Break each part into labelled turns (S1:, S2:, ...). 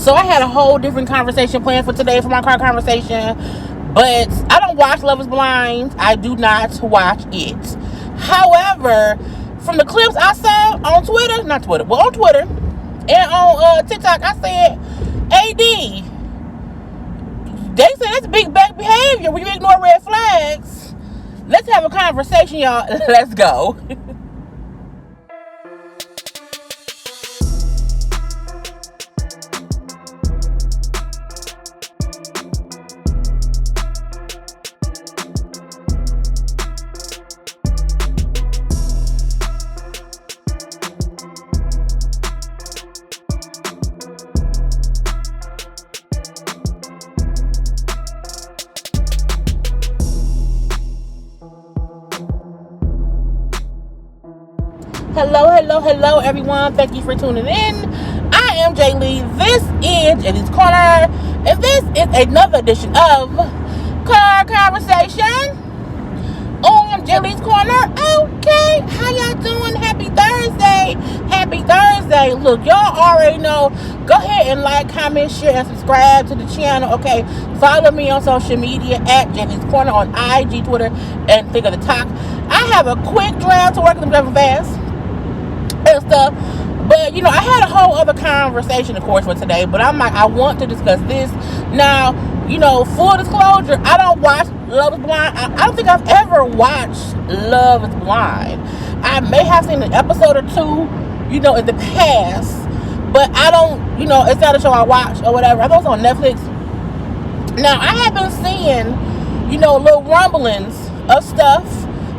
S1: So I had a whole different conversation planned for today for my car conversation, but I don't watch Love is Blind. I do not watch it. However, from the clips I saw on on Twitter and on TikTok, I said, AD, they said that's big back behavior when you ignore red flags. Let's have a conversation, y'all. Let's go. Hello, everyone. Thank you for tuning in. I am Jaylee. This is JayLeesCorner, and this is another edition of Car Conversation on JayLeesCorner. Okay, how y'all doing? Happy Thursday. Look, y'all already know. Go ahead and like, comment, share, and subscribe to the channel. Okay, follow me on social media at JayLeesCorner on IG, Twitter, and think of the talk. I have a quick draft to work with them fast and stuff, but I had a whole other conversation, of course, for today, but I'm like, I want to discuss this now. Full disclosure, I don't watch Love is Blind. I don't think I've ever watched Love is Blind. I may have seen an episode or two in the past, but I don't, it's not a show I watch or whatever. I know it's on Netflix. Now, I have been seeing little rumblings of stuff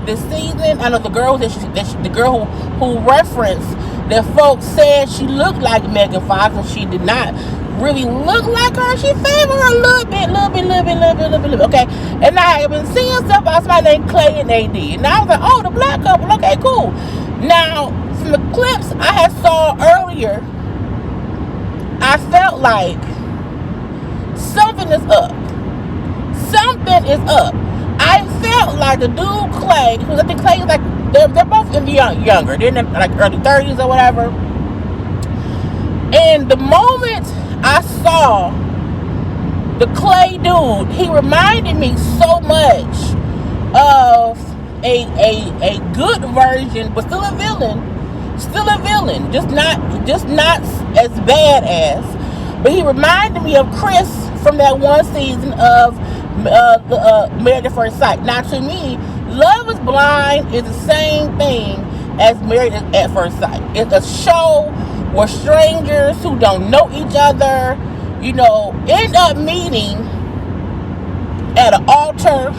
S1: this season. I know the girl the girl who referenced that folks said she looked like Megan Fox, and she did not really look like her. She favored her a little bit. Okay, and I have been seeing stuff about somebody named Clay and AD, and I was like, oh, the black couple. Okay, cool. Now, from the clips I had saw earlier, I felt like something is up. I felt like the dude Clay, because I think Clay is like, they're both in the younger. They're in like early 30s or whatever. And the moment I saw the Clay dude, he reminded me so much of a good version, but still a villain. Just not as bad as. But he reminded me of Chris from that one season of Married at First Sight. Now, to me, Love is Blind is the same thing as Married at First Sight. It's a show where strangers who don't know each other, end up meeting at an altar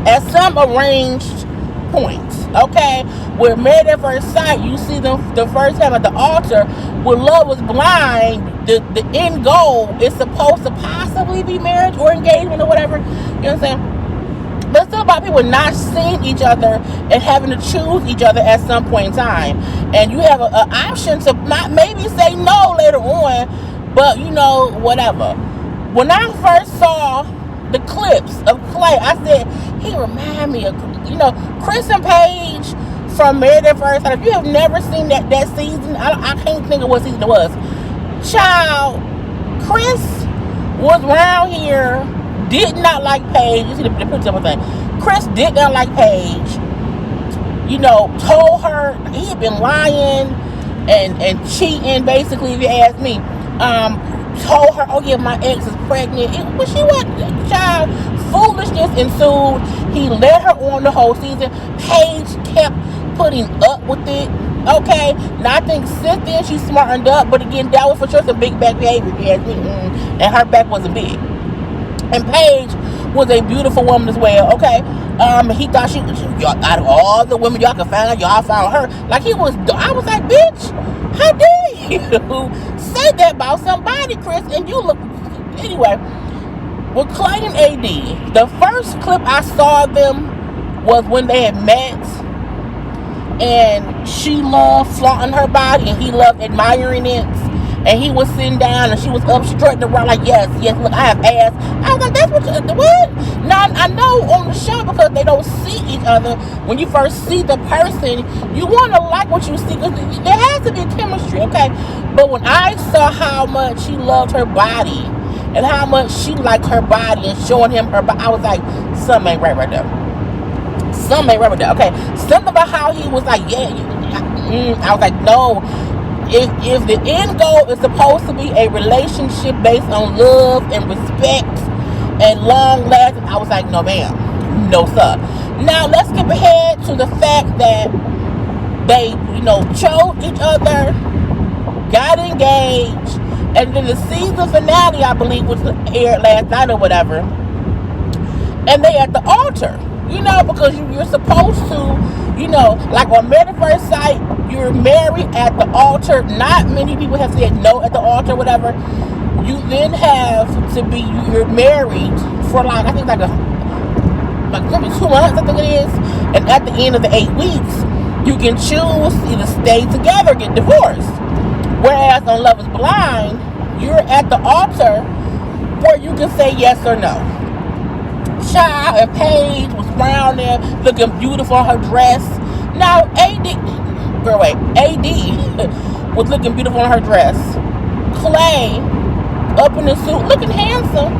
S1: at some arranged point. Okay, where Married at First Sight, you see them the first time at the altar. With Love is Blind, the end goal is supposed to possibly be marriage or engagement or whatever. You know what I'm saying? But it's still about people not seeing each other and having to choose each other at some point in time. And you have an option to not maybe say no later on, but whatever. When I first saw the clips of Clay, I said, he remind me of, Chris and Paige from Married at First Sight. If you have never seen that season, I can't think of what season it was. Child, Chris was around here, did not like Paige. You see the picture of everything. Chris did not like Paige. Told her he had been lying and cheating, basically, if you ask me. Told her, oh yeah, my ex is pregnant. But she wasn't. Child, foolishness ensued. He let her on the whole season. Paige kept putting up with it. Okay, now I think since then she smartened up, but again, that was for sure some big back behavior, if you ask me. And her back wasn't big. And Paige was a beautiful woman as well. Okay, he thought she out of all the women y'all could find, y'all found her. Like I was like, bitch, how dare you say that about somebody, Chris? And you look anyway. With Clay and AD, the first clip I saw of them was when they had met. And she loved flaunting her body, and he loved admiring it. and he was sitting down and she was up strutting around like, yes, look, I have ass. I was like, that's what? Now, I know on the show, because they don't see each other, when you first see the person, you want to like what you see, because there has to be chemistry, okay? But when I saw how much she loved her body and how much she liked her body and showing him her body, I was like, something ain't right there. Something ain't right there, okay? Something about how he was like, I was like, no. If the end goal is supposed to be a relationship based on love and respect and long lasting, I was like, no ma'am, no sir. Now let's skip ahead to the fact that they, chose each other, got engaged, and then the season finale, I believe, was aired last night or whatever, and they at the altar, because you're supposed to, like on Married at First Sight, you're married at the altar. Not many people have said no at the altar, whatever. You then have to be, you're married for I think like maybe 2 months, I think it is. And at the end of the 8 weeks, you can choose either stay together or get divorced. Whereas on Love is Blind, you're at the altar where you can say yes or no. Child and Paige was round there looking beautiful in her dress. Now AD was looking beautiful in her dress. Clay up in the suit looking handsome.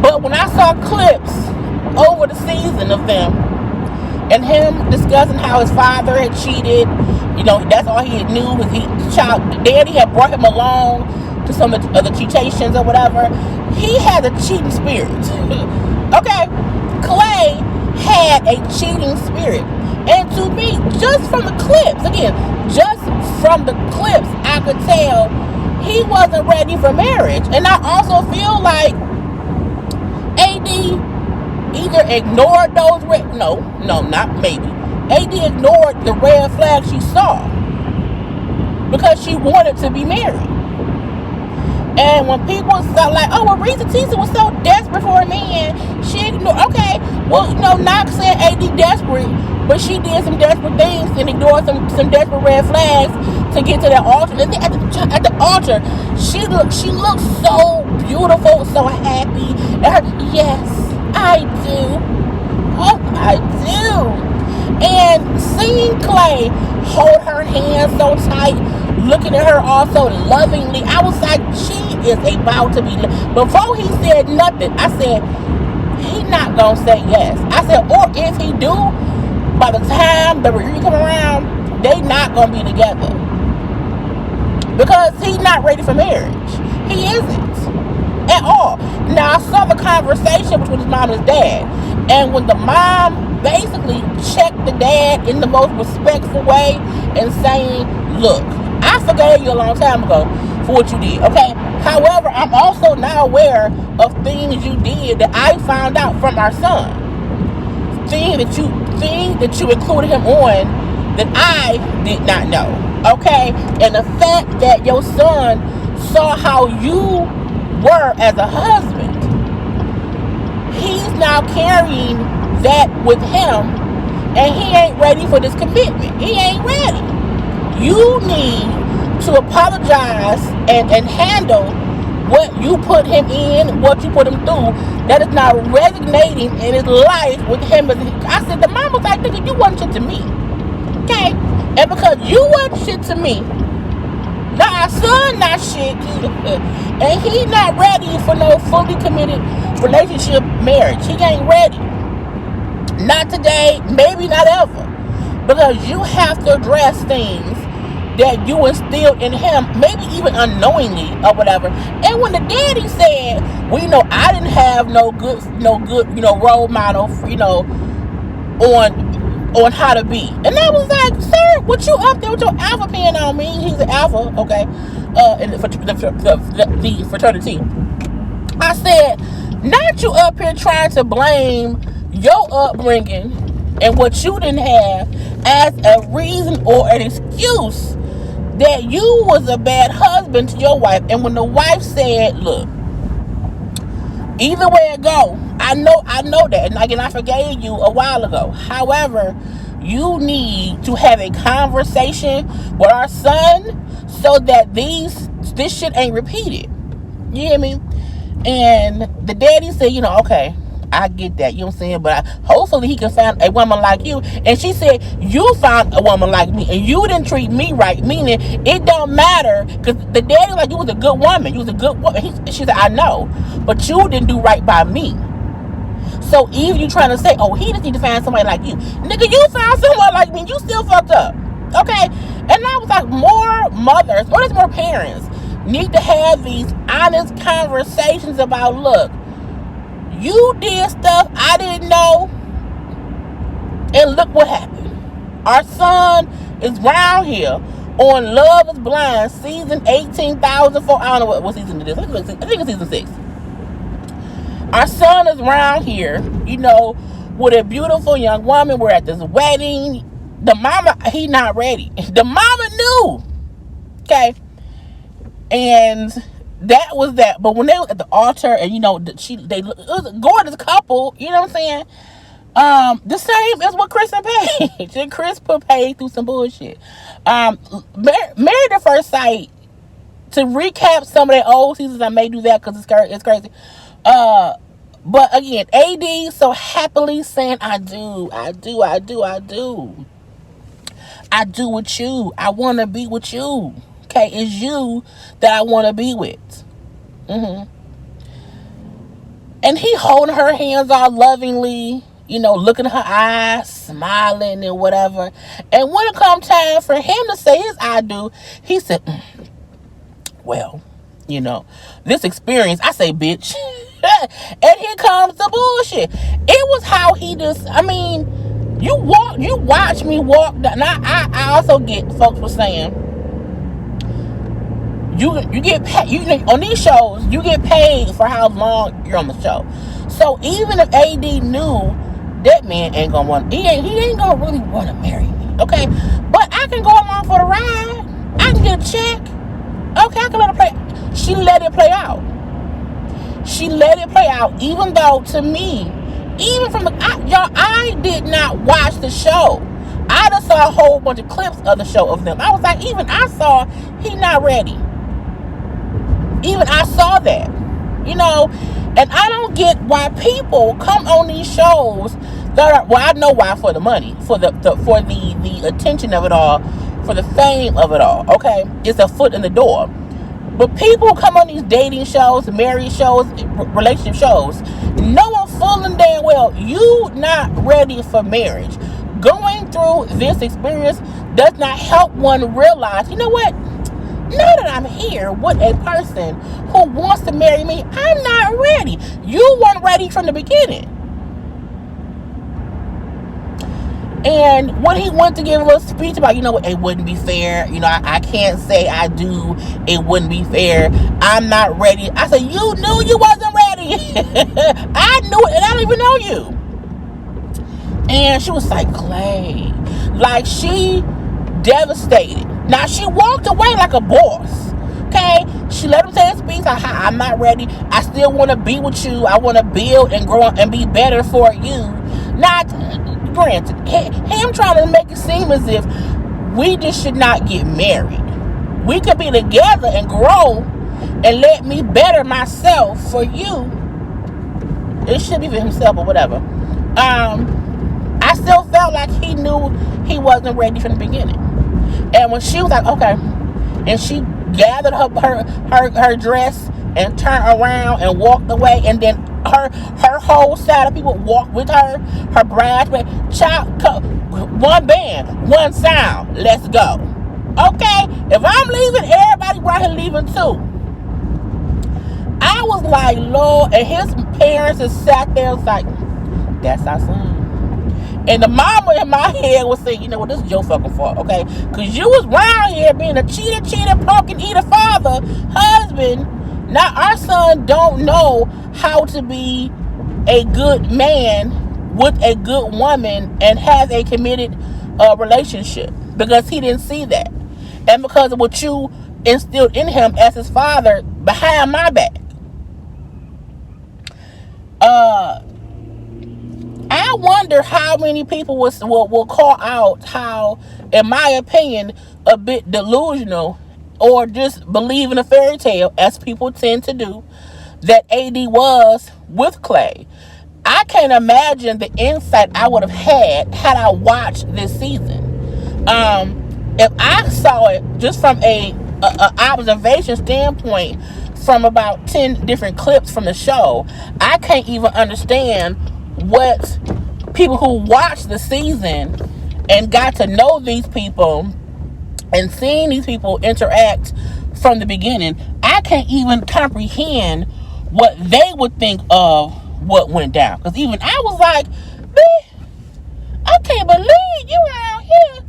S1: But when I saw clips over the season of them and him discussing how his father had cheated, that's all he knew was daddy had brought him along to some of the cheatations or whatever. He had a cheating spirit. Okay, Clay had a cheating spirit, and to me, just from the clips, I could tell he wasn't ready for marriage. And I also feel like AD either ignored those AD ignored the red flag she saw because she wanted to be married. And when people start like, oh, well, Risa Tisa was so desperate for a man, she ignored. Okay, well, not saying AD desperate, but she did some desperate things and ignored some desperate red flags to get to that altar. And then at the altar, she looked so beautiful, so happy. And yes, I do. Oh, I do. And seeing Clay hold her hand so tight, looking at her all so lovingly, I was like, she is about to be. Before he said nothing, I said, he not gonna say yes. I said, or if he do, by the time the reunion come around, they not gonna be together, because he's not ready for marriage. He isn't at all. Now I saw the conversation between his mom and his dad, and when the mom basically checked the dad in the most respectful way and saying, look, I forgave you a long time ago for what you did, okay? However, I'm also now aware of things you did that I found out from our son. Things that you included him on that I did not know, okay? And the fact that your son saw how you were as a husband, he's now carrying that with him, and he ain't ready for this commitment. He ain't ready. You need to apologize and handle what you put him in, what you put him through, that is not resonating in his life with him. I said, the mom was like, nigga, you wasn't shit to me, okay? And because you wasn't shit to me, now our son not shit, and he not ready for no fully committed relationship marriage. He ain't ready. Not today, maybe not ever. Because you have to address things that you instilled in him, maybe even unknowingly or whatever. And when the daddy said, well, I didn't have no good, role model, on how to be. And I was like, sir, what you up there with your alpha pen on me? He's an alpha, okay, in the fraternity. I said, not you up here trying to blame your upbringing and what you didn't have as a reason or an excuse that you was a bad husband to your wife. And when the wife said, look, either way it go, I know that, and again, I forgave you a while ago. However, you need to have a conversation with our son so that this shit ain't repeated. You hear me? And the daddy said, okay, I get that, you know what I'm saying, but hopefully he can find a woman like you. And she said, you found a woman like me and you didn't treat me right, meaning it don't matter, because the daddy like, you was a good woman, she said, I know, but you didn't do right by me. So even you trying to say, oh, he just need to find somebody like you, nigga, you found someone like me, you still fucked up. Okay? And I was like, more mothers, or there's more parents need to have these honest conversations about, look, you did stuff I didn't know, and look what happened. Our son is round here on Love is Blind, season 18,004. I don't know what season it is. I think it's season 6. Our son is round here, with a beautiful young woman. We're at this wedding. The mama, he not ready. The mama knew. Okay? And that was that. But when they were at the altar, and it was a gorgeous couple, you know what I'm saying? The same as what Chris and Paige. And Chris put Paige through some bullshit. Married at First Sight, to recap some of their old seasons, I may do that because it's crazy. But again, AD so happily saying, I do with you. I want to be with you. Okay, it's you that I want to be with. And he holding her hands all lovingly, looking in her eyes, smiling and whatever. And when it come time for him to say his I do, he said, well, this experience, I say, bitch. And here comes the bullshit. It was how he just, you watch me walk down. Now, I also get folks were saying, you get paid, on these shows, you get paid for how long you're on the show. So even if AD knew that man ain't gonna want, he ain't gonna really want to marry me, okay? But I can go along for the ride. I can get a check. Okay, I can let it play. She let it play out. Even though, to me, even from I did not watch the show. I just saw a whole bunch of clips of the show of them. I was like, even I saw he not ready. Even I saw that, and I don't get why people come on these shows that are, well, I know why, for the money, for the attention of it all, for the fame of it all. Okay, it's a foot in the door. But people come on these dating shows, marriage shows, relationship shows, knowing full and damn well you not ready for marriage. Going through this experience does not help one realize, you know what? Now that I'm here with a person who wants to marry me, I'm not ready. You weren't ready from the beginning. And when he went to give a little speech about, it wouldn't be fair. I can't say I do. It wouldn't be fair. I'm not ready. I said, you knew you wasn't ready. I knew it, and I don't even know you. And she was like, Clay. Like, she devastated. Now, she walked away like a boss. Okay? She let him say his speech. Like, I'm not ready. I still want to be with you. I want to build and grow and be better for you. Not, granted, him trying to make it seem as if we just should not get married. We could be together and grow and let me better myself for you. It should be for himself or whatever. I still felt like he knew he wasn't ready from the beginning. And when she was like, okay, and she gathered her dress and turned around and walked away, and then her whole side of people walked with her bridesmaid, one band, one sound, let's go. Okay, if I'm leaving, everybody right here leaving too. I was like, Lord, and his parents just sat there and was like, that's our son. And the mama in my head was saying, you know what, this is your fucking fault, okay? Because you was around here being a cheater, pumpkin eater father, husband. Now our son don't know how to be a good man with a good woman and have a committed relationship, because he didn't see that. And because of what you instilled in him as his father behind my back. I wonder how many people will call out how, in my opinion, a bit delusional or just believe in a fairy tale, as people tend to do, that AD was with Clay. I can't imagine the insight I would have had I watched this season. If I saw it just from a observation standpoint, from about 10 different clips from the show, I can't even understand what people who watched the season and got to know these people and seeing these people interact from the beginning, I can't even comprehend what they would think of what went down. Because even I was like, I can't believe you out here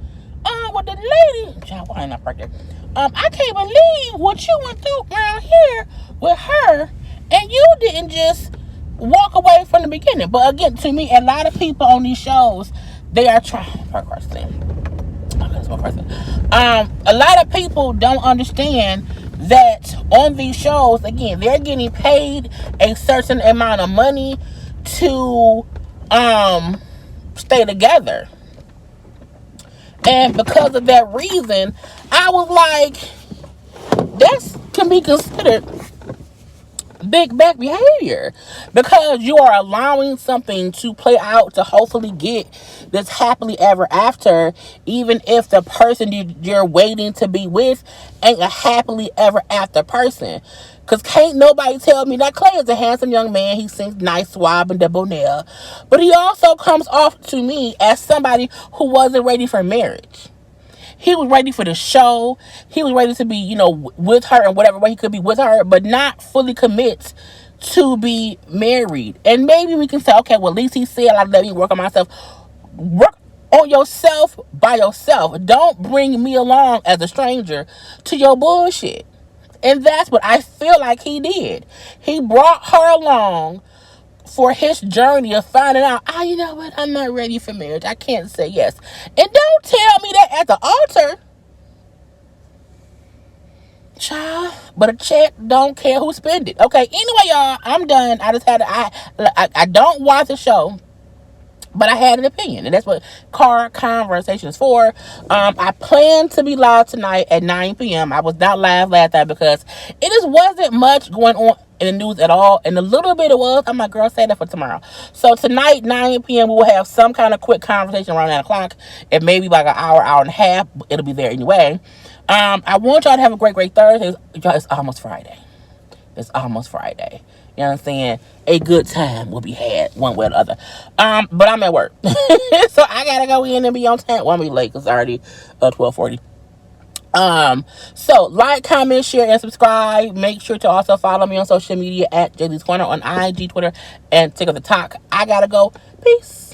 S1: with the lady. Child, why ain't I right there? I can't believe what you went through around here with her, and you didn't just walk away from the beginning. But again, to me, a lot of people on these shows, they are trying. A lot of people don't understand that on these shows, again, they're getting paid a certain amount of money to stay together. And because of that reason, I was like, that can be considered big back behavior, because you are allowing something to play out to hopefully get this happily ever after, even if the person you're waiting to be with ain't a happily ever after person. Because can't nobody tell me that Clay is a handsome young man. He sings nice, suave, and debonair, but he also comes off to me as somebody who wasn't ready for marriage. He was ready for the show. He was ready to be, with her in whatever way he could be with her, but not fully commit to be married. And maybe we can say, okay, well, at least he said, like, let me work on myself. Work on yourself by yourself. Don't bring me along as a stranger to your bullshit. And that's what I feel like he did. He brought her along for his journey of finding out, you know what, I'm not ready for marriage. I can't say yes. And don't tell me that at the altar. Child, but a check don't care who spend it. Okay, anyway, y'all, I'm done. I just had I don't watch the show, but I had an opinion, and that's what Confrontation is for. I plan to be live tonight at 9 p.m. I was not live last night because it just wasn't much going on in the news at all, and a little bit it was. I'm like, girl, save that for tomorrow. So tonight, 9 p.m., we will have some kind of quick conversation around 9 o'clock. It may be like an hour and a half, but it'll be there anyway. I want y'all to have a great Thursday. It's almost Friday. It's almost Friday. You know what I'm saying? A good time will be had one way or the other. But I'm at work. So I gotta go in and be on time. Well, I'm be late because it's already 12:40. So like, comment, share, and subscribe. Make sure to also follow me on social media at JayLeesCorner on IG, Twitter, and TikTok. I gotta go. Peace.